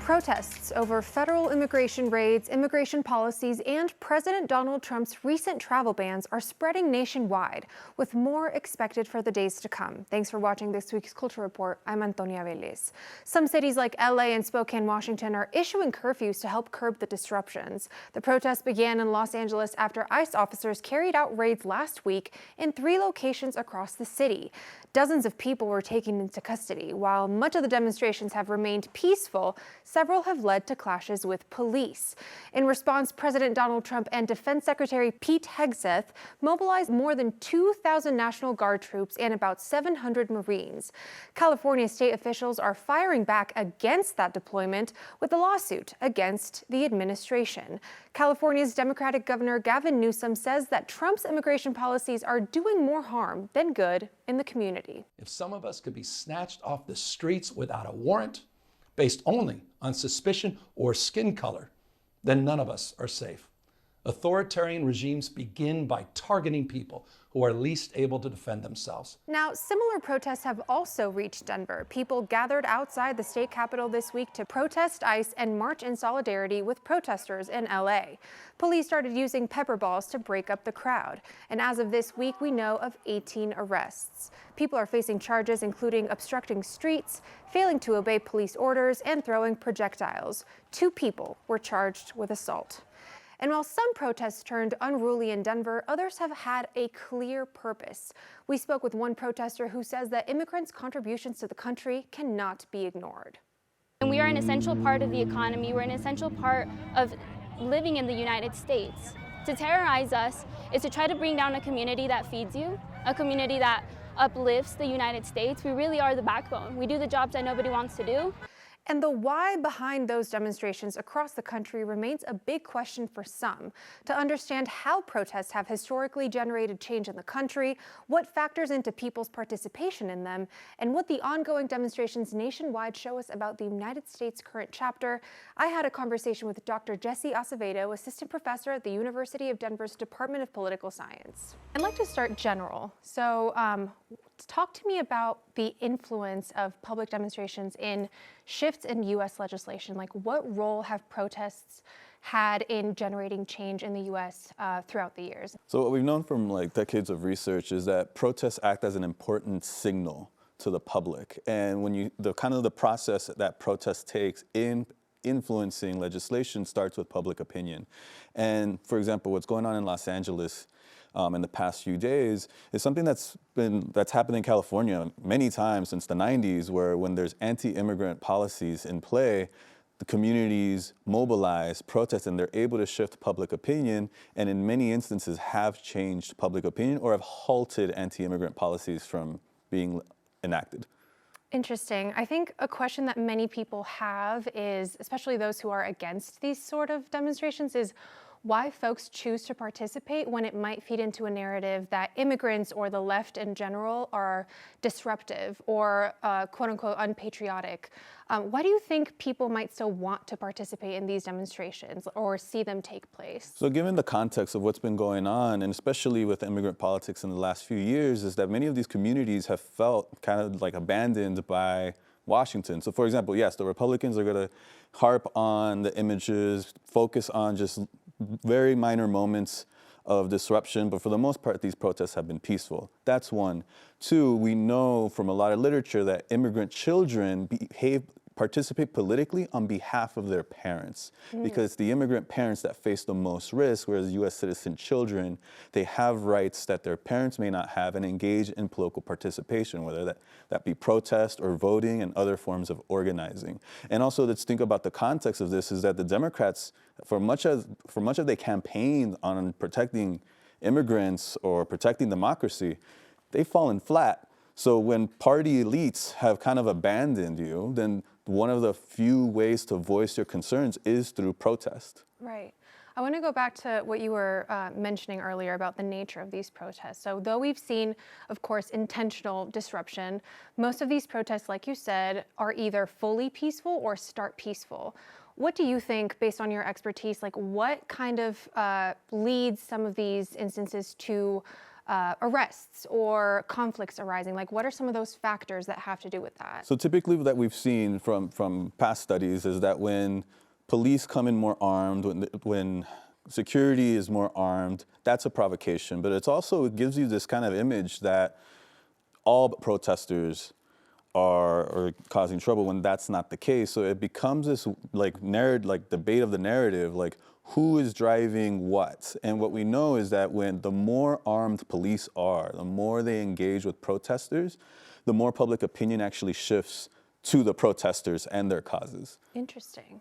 Protests over federal immigration raids, immigration policies, and President Donald Trump's recent travel bans are spreading nationwide, with more expected for the days to come. Thanks for watching this week's Culture Report. I'm Antonia Velez. Some cities like LA and Spokane, Washington are issuing curfews to help curb the disruptions. The protests began in Los Angeles after ICE officers carried out raids last week in 3 locations across the city. Dozens of people were taken into custody. While much of the demonstrations have remained peaceful, several have led to clashes with police. In response, President Donald Trump and Defense Secretary Pete Hegseth mobilized more than 2,000 National Guard troops and about 700 Marines. California state officials are firing back against that deployment with a lawsuit against the administration. California's Democratic Governor Gavin Newsom says that Trump's immigration policies are doing more harm than good in the community. If some of us could be snatched off the streets without a warrant, based only on suspicion or skin color, then none of us are safe. Authoritarian regimes begin by targeting people who are least able to defend themselves. Now, similar protests have also reached Denver. People gathered outside the state capitol this week to protest ICE and march in solidarity with protesters in LA. Police started using pepper balls to break up the crowd. And as of this week, we know of 18 arrests. People are facing charges including obstructing streets, failing to obey police orders, and throwing projectiles. 2 people were charged with assault. And while some protests turned unruly in Denver, others have had a clear purpose. We spoke with one protester who says that immigrants' contributions to the country cannot be ignored. And we are an essential part of the economy. We're an essential part of living in the United States. To terrorize us is to try to bring down a community that feeds you, a community that uplifts the United States. We really are the backbone. We do the jobs that nobody wants to do. And the why behind those demonstrations across the country remains a big question for some. To understand how protests have historically generated change in the country, what factors into people's participation in them, and what the ongoing demonstrations nationwide show us about the United States' current chapter, I had a conversation with Dr. Jesse Acevedo, assistant professor at the University of Denver's Department of Political Science. I'd like to start general. So talk to me about the influence of public demonstrations in shifts in U.S. legislation. Like, what role have protests had in generating change in the U.S. Throughout the years? So what we've known from decades of research is that protests act as an important signal to the public. And when the process that protest takes in influencing legislation starts with public opinion. And for example, what's going on in Los Angeles in the past few days is something that's happened in California many times since the 90s, where when there's anti-immigrant policies in play, the communities mobilize, protest, and they're able to shift public opinion, and in many instances have changed public opinion or have halted anti-immigrant policies from being enacted. Interesting. I think a question that many people have is, especially those who are against these sort of demonstrations, is why folks choose to participate when it might feed into a narrative that immigrants or the left in general are disruptive or quote unquote unpatriotic. Why do you think people might still want to participate in these demonstrations or see them take place? So given the context of what's been going on, and especially with immigrant politics in the last few years, is that many of these communities have felt kind of like abandoned by Washington. So for example, yes, the Republicans are going to harp on the images, focus on just very minor moments of disruption, but for the most part, these protests have been peaceful. That's one. 2, we know from a lot of literature that immigrant children participate politically on behalf of their parents, because it's the immigrant parents that face the most risk, whereas U.S. citizen children, they have rights that their parents may not have and engage in political participation, whether that be protest or voting and other forms of organizing. And also, let's think about the context of this, is that the Democrats, for much of they campaigned on protecting immigrants or protecting democracy, they've fallen flat. So when party elites have kind of abandoned you, then one of the few ways to voice your concerns is through protest. Right. I want to go back to what you were mentioning earlier about the nature of these protests. So though we've seen, of course, intentional disruption, most of these protests, like you said, are either fully peaceful or start peaceful. What do you think, based on your expertise, like what kind of leads some of these instances to arrests or conflicts arising? Like, what are some of those factors that have to do with that? So typically that we've seen from past studies is that when police come in more armed, when security is more armed, that's a provocation. But it gives you this kind of image that all protesters are causing trouble when that's not the case. So it becomes this like debate of the narrative, like who is driving what? And what we know is that when the more armed police are, the more they engage with protesters, the more public opinion actually shifts to the protesters and their causes. Interesting.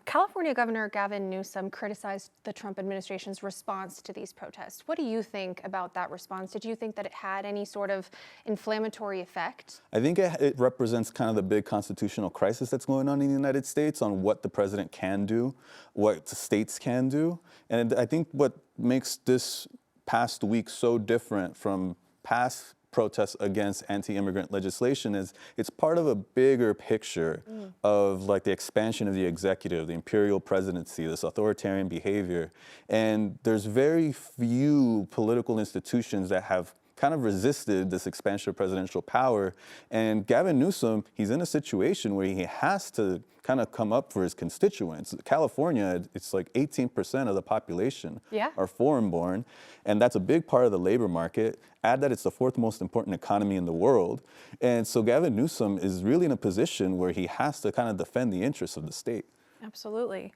California Governor Gavin Newsom criticized the Trump administration's response to these protests. What do you think about that response? Did you think that it had any sort of inflammatory effect? I think it represents kind of the big constitutional crisis that's going on in the United States on what the president can do, what the states can do. And I think what makes this past week so different from past protests against anti-immigrant legislation is it's part of a bigger picture of like the expansion of the executive, the imperial presidency, this authoritarian behavior. And there's very few political institutions that have kind of resisted this expansion of presidential power. And Gavin Newsom, he's in a situation where he has to kind of come up for his constituents. California, it's like 18% of the population are foreign born, and that's a big part of the labor market. Add that it's the fourth most important economy in the world. And so Gavin Newsom is really in a position where he has to kind of defend the interests of the state. Absolutely.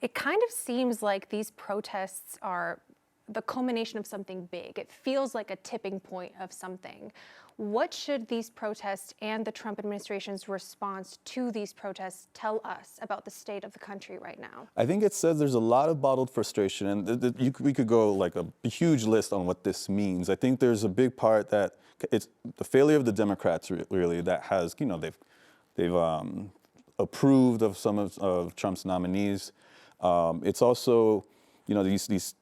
It kind of seems like these protests are the culmination of something big. It feels like a tipping point of something. What should these protests and the Trump administration's response to these protests tell us about the state of the country right now? I think it says there's a lot of bottled frustration, and we could go like a huge list on what this means. I think there's a big part that it's the failure of the Democrats really that has, they've approved of some of Trump's nominees. It's also, these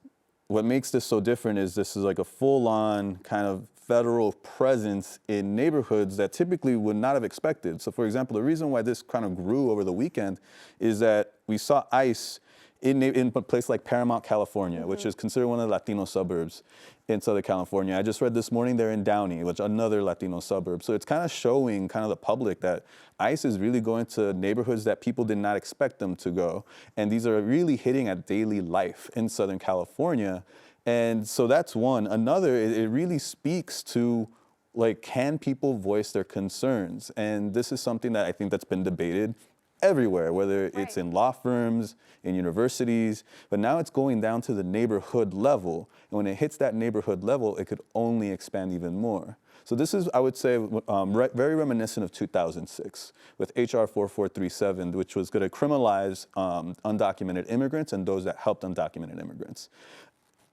what makes this so different is this is like a full-on kind of federal presence in neighborhoods that typically would not have expected. So for example, the reason why this kind of grew over the weekend is that we saw ICE in a place like Paramount, California, which is considered one of the Latino suburbs in Southern California. I just read this morning they're in Downey, which is another Latino suburb. So it's kind of showing kind of the public that ICE is really going to neighborhoods that people did not expect them to go. And these are really hitting at daily life in Southern California. And so that's one. Another, it really speaks to like, can people voice their concerns? And this is something that I think that's been debated everywhere, whether it's in law firms, in universities, but now it's going down to the neighborhood level. And when it hits that neighborhood level, it could only expand even more. So this is, I would say, very reminiscent of 2006 with HR 4437, which was going to criminalize undocumented immigrants and those that helped undocumented immigrants.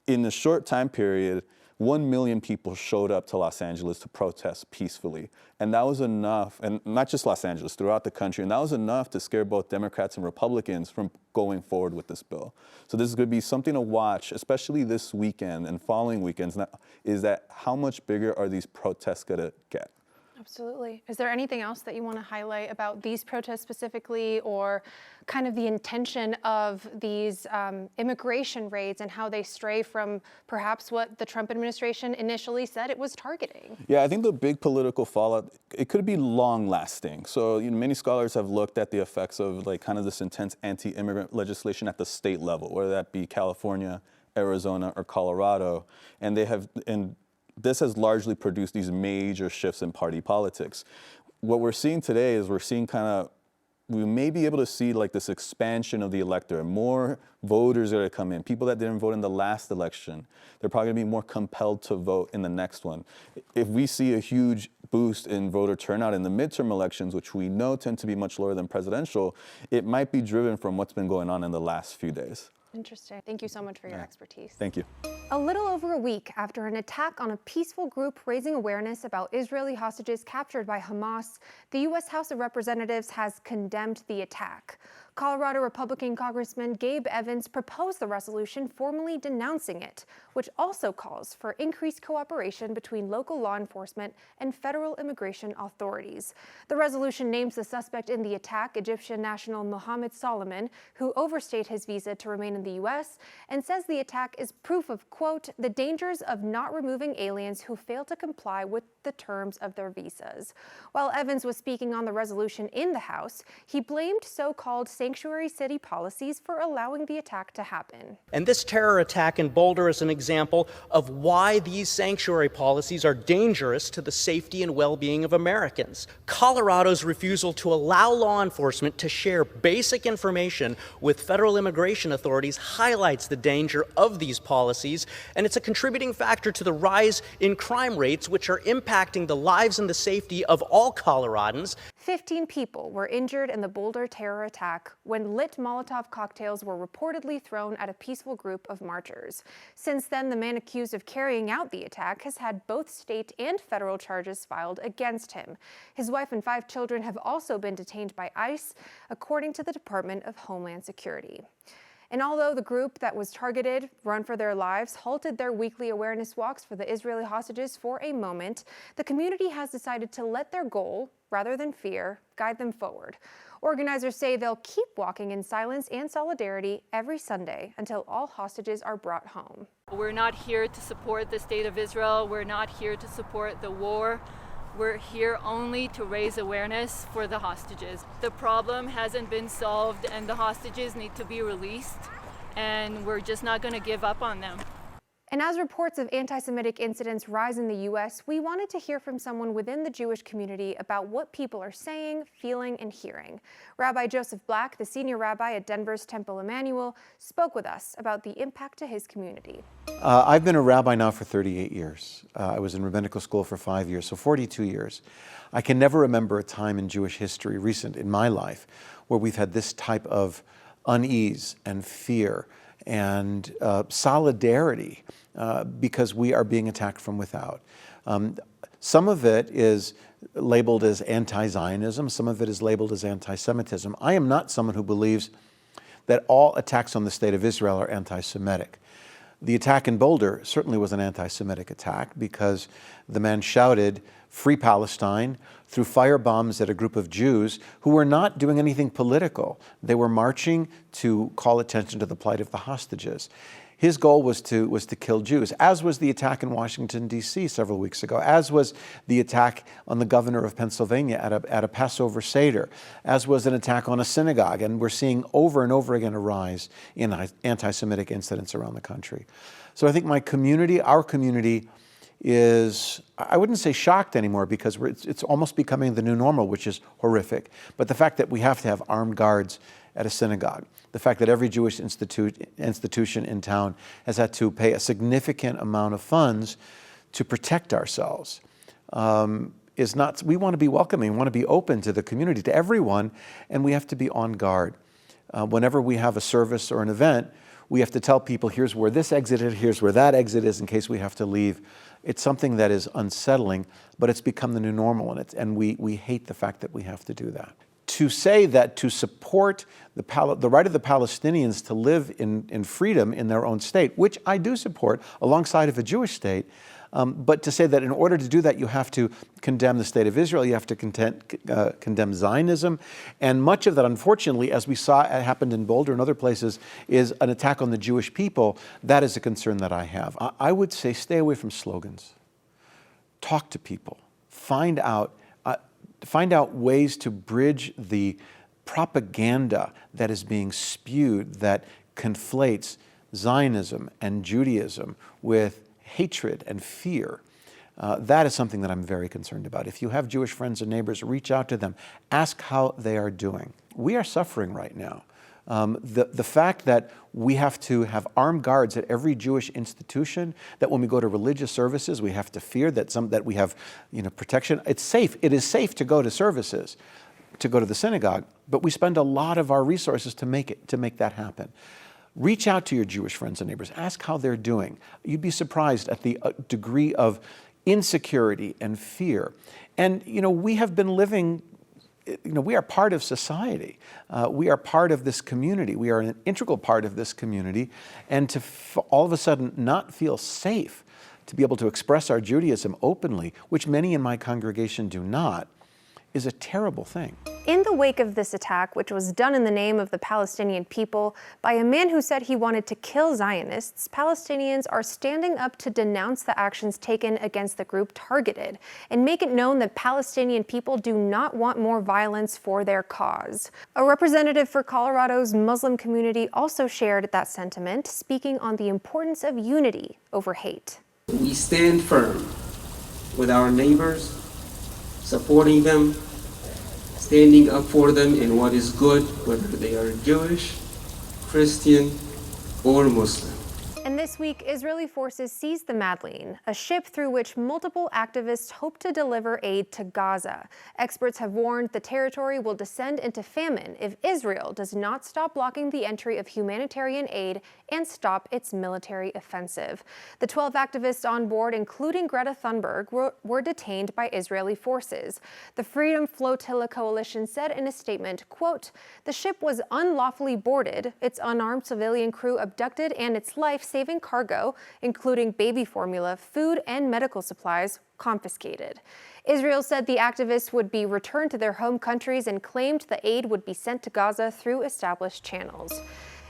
In the short time period, 1 million people showed up to Los Angeles to protest peacefully. And that was enough, and not just Los Angeles, throughout the country, and that was enough to scare both Democrats and Republicans from going forward with this bill. So this is going to be something to watch, especially this weekend and following weekends, is that how much bigger are these protests going to get? Absolutely. Is there anything else that you want to highlight about these protests specifically, or kind of the intention of these immigration raids and how they stray from perhaps what the Trump administration initially said it was targeting? Yeah, I think the big political fallout, it could be long lasting. So many scholars have looked at the effects of like kind of this intense anti-immigrant legislation at the state level, whether that be California, Arizona, or Colorado. And this has largely produced these major shifts in party politics. What we're seeing today is we may be able to see like this expansion of the electorate. More voters are going to come in. People that didn't vote in the last election, they're probably going to be more compelled to vote in the next one. If we see a huge boost in voter turnout in the midterm elections, which we know tend to be much lower than presidential, it might be driven from what's been going on in the last few days. Interesting. Thank you so much for your expertise. Thank you. A little over a week after an attack on a peaceful group raising awareness about Israeli hostages captured by Hamas, the U.S. House of Representatives has condemned the attack. Colorado Republican Congressman Gabe Evans proposed the resolution formally denouncing it, which also calls for increased cooperation between local law enforcement and federal immigration authorities. The resolution names the suspect in the attack, Egyptian national Mohammed Solomon, who overstayed his visa to remain in the U.S., and says the attack is proof of, quote, the dangers of not removing aliens who fail to comply with the terms of their visas. While Evans was speaking on the resolution in the House, he blamed so-called sanctuary city policies for allowing the attack to happen. And this terror attack in Boulder is an example of why these sanctuary policies are dangerous to the safety and well-being of Americans. Colorado's refusal to allow law enforcement to share basic information with federal immigration authorities highlights the danger of these policies, and it's a contributing factor to the rise in crime rates, which are impacting the lives and the safety of all Coloradans. 15 people were injured in the Boulder terror attack when lit Molotov cocktails were reportedly thrown at a peaceful group of marchers. Since then, the man accused of carrying out the attack has had both state and federal charges filed against him. His wife and 5 children have also been detained by ICE, according to the Department of Homeland Security. And although the group that was targeted, Run for Their Lives, halted their weekly awareness walks for the Israeli hostages for a moment, the community has decided to let their goal, rather than fear, guide them forward. Organizers say they'll keep walking in silence and solidarity every Sunday until all hostages are brought home. We're not here to support the state of Israel. We're not here to support the war. We're here only to raise awareness for the hostages. The problem hasn't been solved and the hostages need to be released, and we're just not going to give up on them. And as reports of anti-Semitic incidents rise in the U.S., we wanted to hear from someone within the Jewish community about what people are saying, feeling, and hearing. Rabbi Joseph Black, the senior rabbi at Denver's Temple Emmanuel, spoke with us about the impact to his community. I've been a rabbi now for 38 years. I was in rabbinical school for 5 years, so 42 years. I can never remember a time in Jewish history, recent in my life, where we've had this type of unease and fear and solidarity because we are being attacked from without. Some of it is labeled as anti-Zionism, some of it is labeled as anti-Semitism. I am not someone who believes that all attacks on the state of Israel are anti-Semitic. The attack in Boulder certainly was an anti-Semitic attack because the man shouted, "Free Palestine," threw firebombs at a group of Jews who were not doing anything political. They were marching to call attention to the plight of the hostages. His goal was to kill Jews, as was the attack in Washington, D.C. several weeks ago, as was the attack on the governor of Pennsylvania at a Passover Seder, as was an attack on a synagogue. And we're seeing over and over again a rise in anti-Semitic incidents around the country. So I think my community, our community, is, I wouldn't say shocked anymore because it's almost becoming the new normal, which is horrific. But the fact that we have to have armed guards at a synagogue, the fact that every Jewish institution in town has had to pay a significant amount of funds to protect ourselves is not, we want to be welcoming, we want to be open to the community, to everyone, and we have to be on guard. Whenever we have a service or an event, we have to tell people, here's where this exit is, here's where that exit is in case we have to leave. It's something that is unsettling, but it's become the new normal, and we hate the fact that we have to do that. To say that to support the right of the Palestinians to live in freedom in their own state, which I do support alongside of a Jewish state, but to say that in order to do that you have to condemn the state of Israel, you have to condemn Zionism, and much of that, unfortunately, as we saw it happened in Boulder and other places, is an attack on the Jewish people. That is a concern that I have. I would say stay away from slogans. Talk to people. Find out ways to bridge the propaganda that is being spewed that conflates Zionism and Judaism with hatred and fear. That is something that I'm very concerned about. If you have Jewish friends and neighbors, reach out to them. Ask how they are doing. We are suffering right now. The fact that we have to have armed guards at every Jewish institution, that when we go to religious services, we have to fear that we have protection. It's safe. It is safe to go to services, to go to the synagogue, but we spend a lot of our resources to make that happen. Reach out to your Jewish friends and neighbors. Ask how they're doing. You'd be surprised at the degree of insecurity and fear. And we have been living we are part of society. We are part of this community. We are an integral part of this community. And to all of a sudden not feel safe to be able to express our Judaism openly, which many in my congregation do not, is a terrible thing. In the wake of this attack, which was done in the name of the Palestinian people by a man who said he wanted to kill Zionists, Palestinians are standing up to denounce the actions taken against the group targeted and make it known that Palestinian people do not want more violence for their cause. A representative for Colorado's Muslim community also shared that sentiment, speaking on the importance of unity over hate. We stand firm with our neighbors, supporting them, standing up for them in what is good, whether they are Jewish, Christian, or Muslim. And this week, Israeli forces seized the Madeleine, a ship through which multiple activists hope to deliver aid to Gaza. Experts have warned the territory will descend into famine if Israel does not stop blocking the entry of humanitarian aid and stop its military offensive. The 12 activists on board, including Greta Thunberg, were detained by Israeli forces. The Freedom Flotilla Coalition said in a statement, quote, "The ship was unlawfully boarded, its unarmed civilian crew abducted, and its life-saving cargo, including baby formula, food, and medical supplies, confiscated." Israel said the activists would be returned to their home countries and claimed the aid would be sent to Gaza through established channels.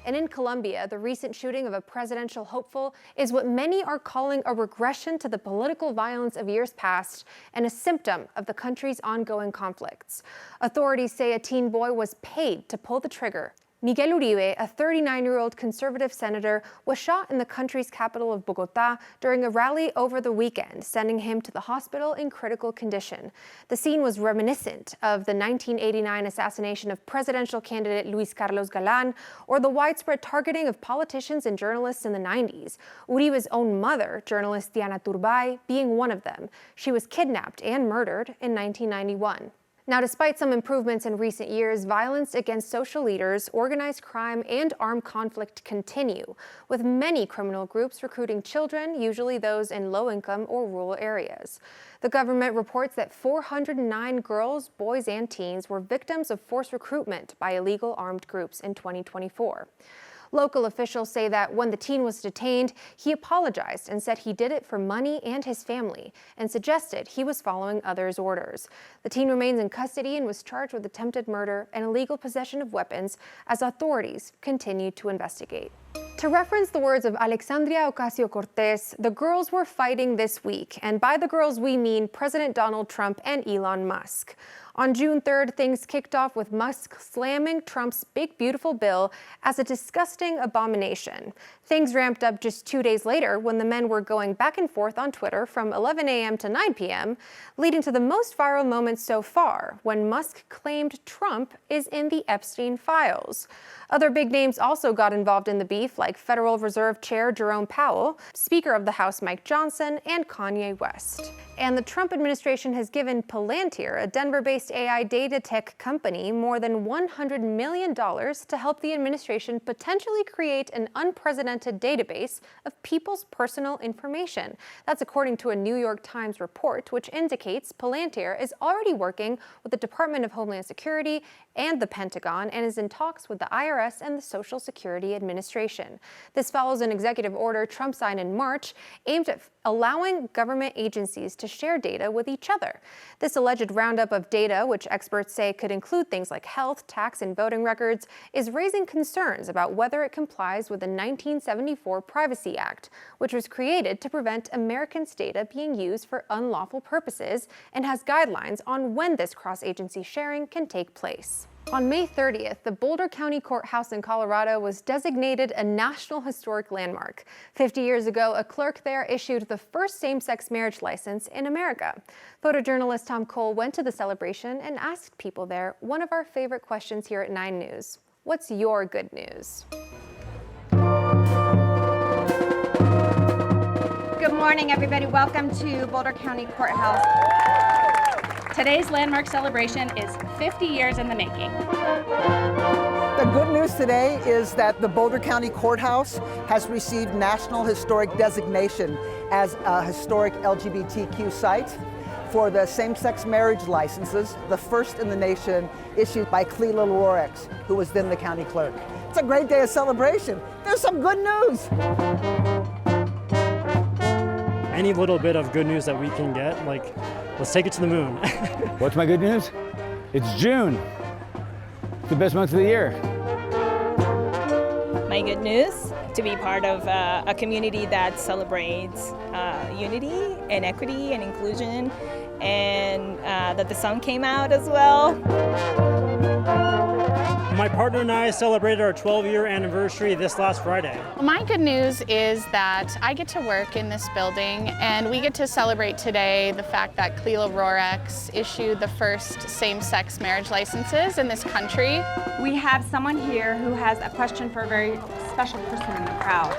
And in Colombia, the recent shooting of a presidential hopeful is what many are calling a regression to the political violence of years past and a symptom of the country's ongoing conflicts. Authorities say a teen boy was paid to pull the trigger. Miguel Uribe, a 39-year-old conservative senator, was shot in the country's capital of Bogotá during a rally over the weekend, sending him to the hospital in critical condition. The scene was reminiscent of the 1989 assassination of presidential candidate Luis Carlos Galán or the widespread targeting of politicians and journalists in the 90s. Uribe's own mother, journalist Diana Turbay, being one of them. She was kidnapped and murdered in 1991. Now, despite some improvements in recent years, violence against social leaders, organized crime, and armed conflict continue, with many criminal groups recruiting children, usually those in low-income or rural areas. The government reports that 409 girls, boys, and teens were victims of forced recruitment by illegal armed groups in 2024. Local officials say that when the teen was detained, he apologized and said he did it for money and his family, and suggested he was following others' orders. The teen remains in custody and was charged with attempted murder and illegal possession of weapons as authorities continue to investigate. To reference the words of Alexandria Ocasio-Cortez, the girls were fighting this week, and by the girls we mean President Donald Trump and Elon Musk. On June 3rd, things kicked off with Musk slamming Trump's big beautiful bill as a disgusting abomination. Things ramped up just 2 days later when the men were going back and forth on Twitter from 11 a.m. to 9 p.m., leading to the most viral moment so far, when Musk claimed Trump is in the Epstein files. Other big names also got involved in the beef, like Federal Reserve Chair Jerome Powell, Speaker of the House Mike Johnson, and Kanye West. And the Trump administration has given Palantir, a Denver-based AI data tech company, more than $100 million to help the administration potentially create an unprecedented database of people's personal information. That's according to a New York Times report, which indicates Palantir is already working with the Department of Homeland Security and the Pentagon and is in talks with the IRS and the Social Security Administration. This follows an executive order Trump signed in March aimed at allowing government agencies to share data with each other. This alleged roundup of data, which experts say could include things like health, tax, and voting records, is raising concerns about whether it complies with the 1974 Privacy Act, which was created to prevent Americans' data being used for unlawful purposes and has guidelines on when this cross-agency sharing can take place. On May 30th, the Boulder County Courthouse in Colorado was designated a National Historic Landmark. 50 years ago, a clerk there issued the first same-sex marriage license in America. Photojournalist Tom Cole went to the celebration and asked people there one of our favorite questions here at 9 News. What's your good news? Good morning, everybody. Welcome to Boulder County Courthouse. Today's landmark celebration is 50 years in the making. The good news today is that the Boulder County Courthouse has received National Historic designation as a historic LGBTQ site. for the same-sex marriage licenses, the first in the nation issued by KUSA Rorex, who was then the county clerk. It's a great day of celebration. There's some good news. Any little bit of good news that we can get, like, let's take it to the moon. What's my good news? It's June. It's the best month of the year. My good news, to be part of a community that celebrates unity and equity and inclusion, and that the sun came out as well. My partner and I celebrated our 12-year anniversary this last Friday. My good news is that I get to work in this building, and we get to celebrate today the fact that KUSA Rorex issued the first same-sex marriage licenses in this country. We have someone here who has a question for a very special person in the crowd.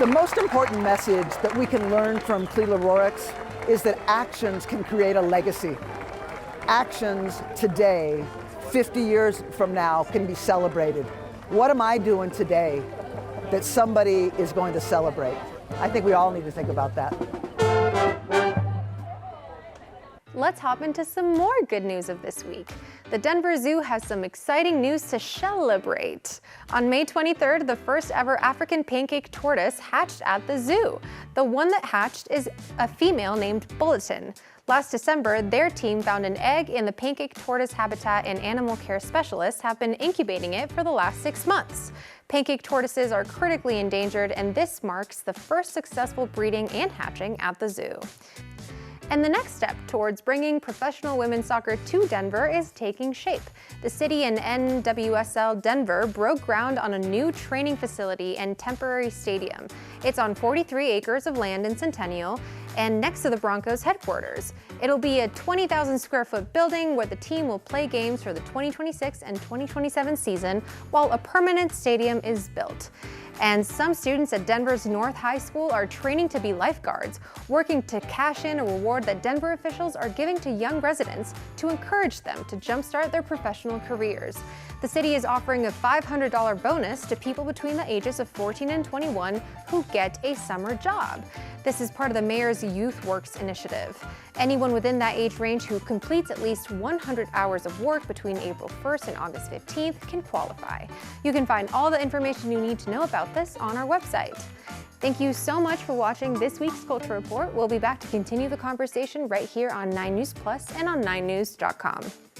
The most important message that we can learn from KUSA Rorex is that actions can create a legacy. Actions today, 50 years from now, can be celebrated. What am I doing today that somebody is going to celebrate? I think we all need to think about that. Let's hop into some more good news of this week. The Denver Zoo has some exciting news to celebrate. On May 23rd, the first ever African pancake tortoise hatched at the zoo. The one that hatched is a female named Bulletin. Last December, their team found an egg in the pancake tortoise habitat, and animal care specialists have been incubating it for the last 6 months. Pancake tortoises are critically endangered, and this marks the first successful breeding and hatching at the zoo. And the next step towards bringing professional women's soccer to Denver is taking shape. The city and NWSL Denver broke ground on a new training facility and temporary stadium. It's on 43 acres of land in Centennial and next to the Broncos headquarters. It'll be a 20,000 square foot building where the team will play games for the 2026 and 2027 season while a permanent stadium is built. And some students at Denver's North High School are training to be lifeguards, working to cash in a reward that Denver officials are giving to young residents to encourage them to jumpstart their professional careers. The city is offering a $500 bonus to people between the ages of 14 and 21 who get a summer job. This is part of the mayor's Youth Works initiative. Anyone within that age range who completes at least 100 hours of work between April 1st and August 15th can qualify. You can find all the information you need to know about this on our website. Thank you so much for watching this week's Culture Report. We'll be back to continue the conversation right here on 9 News Plus and on 9news.com.